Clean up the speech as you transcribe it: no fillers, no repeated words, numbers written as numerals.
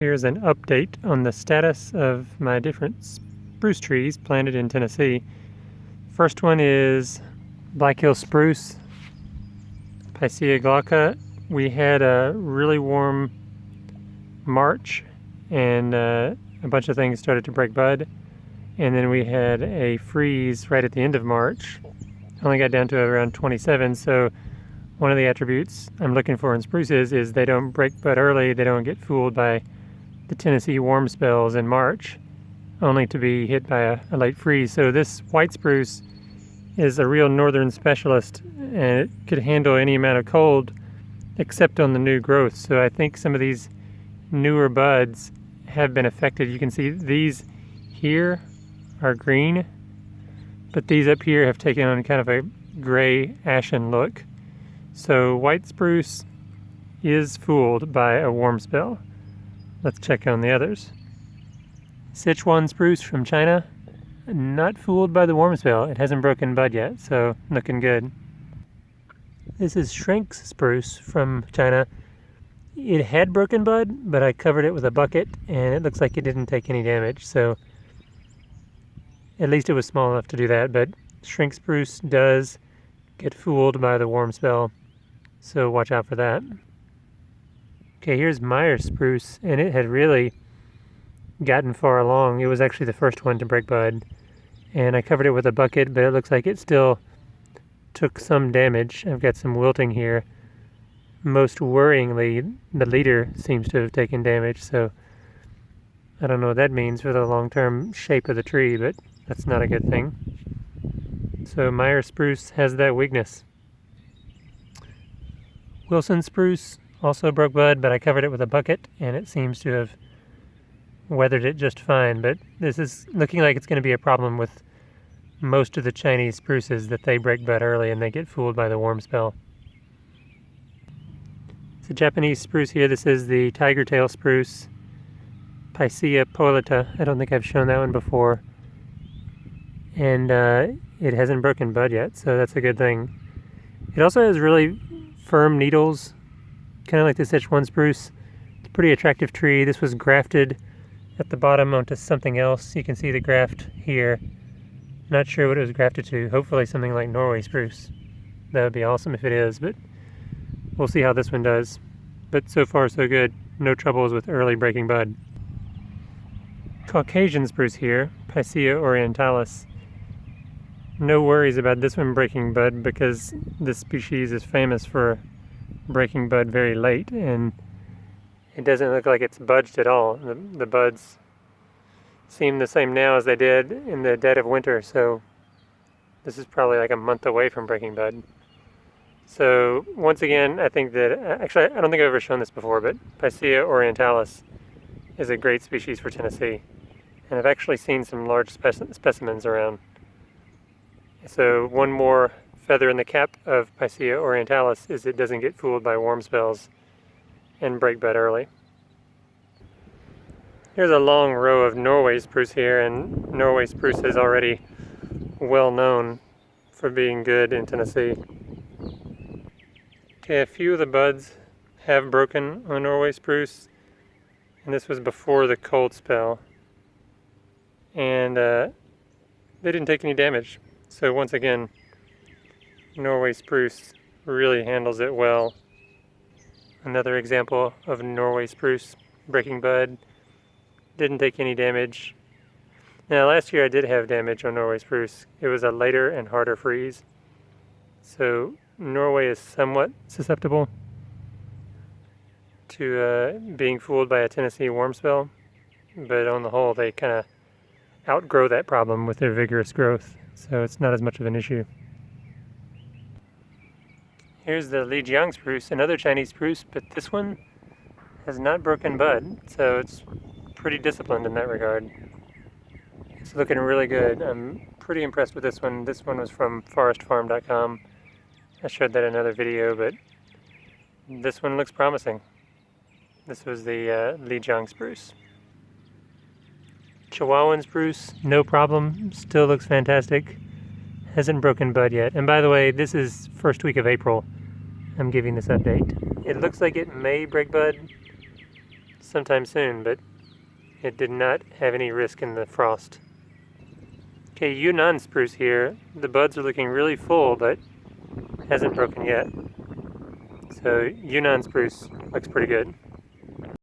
Here's an update on the status of my different spruce trees planted in Tennessee. First one is Black Hill Spruce, Piscea glauca. We had a really warm March and a bunch of things started to break bud. And then we had a freeze right at the end of March. Only got down to around 27, so one of the attributes I'm looking for in spruces is they don't break bud early, they don't get fooled by the Tennessee warm spells in March, only to be hit by a late freeze. So this white spruce is a real northern specialist, and it could handle any amount of cold except on the new growth. So I think some of these newer buds have been affected. You can see these here are green, but these up here have taken on kind of a gray ashen look. So white spruce is fooled by a warm spell. Let's check on the others. Sichuan spruce from China, not fooled by the warm spell. It hasn't broken bud yet, so looking good. This is Shrink's spruce from China. It had broken bud, but I covered it with a bucket, and it looks like it didn't take any damage, so at least it was small enough to do that. But Shrink spruce does get fooled by the warm spell, so watch out for that. Okay, here's Meyer spruce, and it had really gotten far along. It was actually the first one to break bud, and I covered it with a bucket, but it looks like it still took some damage. I've got some wilting here. Most worryingly, the leader seems to have taken damage, so I don't know what that means for the long-term shape of the tree, but that's not a good thing. So Meyer spruce has that weakness. Wilson spruce also broke bud, but I covered it with a bucket, and it seems to have weathered it just fine. But this is looking like it's going to be a problem with most of the Chinese spruces, that they break bud early and they get fooled by the warm spell. It's a Japanese spruce here. This is the Tigertail spruce, Piscea polita. I don't think I've shown that one before. And it hasn't broken bud yet, so that's a good thing. It also has really firm needles, kind of like the Sichuan spruce. It's a pretty attractive tree. This was grafted at the bottom onto something else. You can see the graft here. Not sure what it was grafted to. Hopefully something like Norway spruce. That would be awesome if it is, but we'll see how this one does. But so far so good. No troubles with early breaking bud. Caucasian spruce here, Piscea Orientalis. No worries about this one breaking bud because this species is famous for breaking bud very late, and it doesn't look like it's budged at all. The buds seem the same now as they did in the dead of winter, so this is probably like a month away from breaking bud. So once again, I think that, actually I don't think I've ever shown this before, but Piscea Orientalis is a great species for Tennessee, and I've actually seen some large specimens around. So one more feather in the cap of Piscea Orientalis is it doesn't get fooled by warm spells and break bud early. Here's a long row of Norway spruce here, and Norway spruce is already well known for being good in Tennessee. Okay, a few of the buds have broken on Norway spruce, and this was before the cold spell, and they didn't take any damage. So once again, Norway spruce really handles it well. Another example of Norway spruce breaking bud. Didn't take any damage. Now last year I did have damage on Norway spruce. It was a later and harder freeze. So Norway is somewhat susceptible to being fooled by a Tennessee warm spell. But on the whole, they kind of outgrow that problem with their vigorous growth. So it's not as much of an issue. Here's the Lijiang spruce, another Chinese spruce, but this one has not broken bud, so it's pretty disciplined in that regard. It's looking really good. I'm pretty impressed with this one. This one was from forestfarm.com. I showed that in another video, but this one looks promising. This was the Leejong Spruce. Chihuahuan spruce, no problem, still looks fantastic. Hasn't broken bud yet. And by the way, this is first week of April. I'm giving this update. It looks like it may break bud sometime soon, but it did not have any risk in the frost. Okay, Yunnan spruce here. The buds are looking really full, but hasn't broken yet. So Yunnan spruce looks pretty good.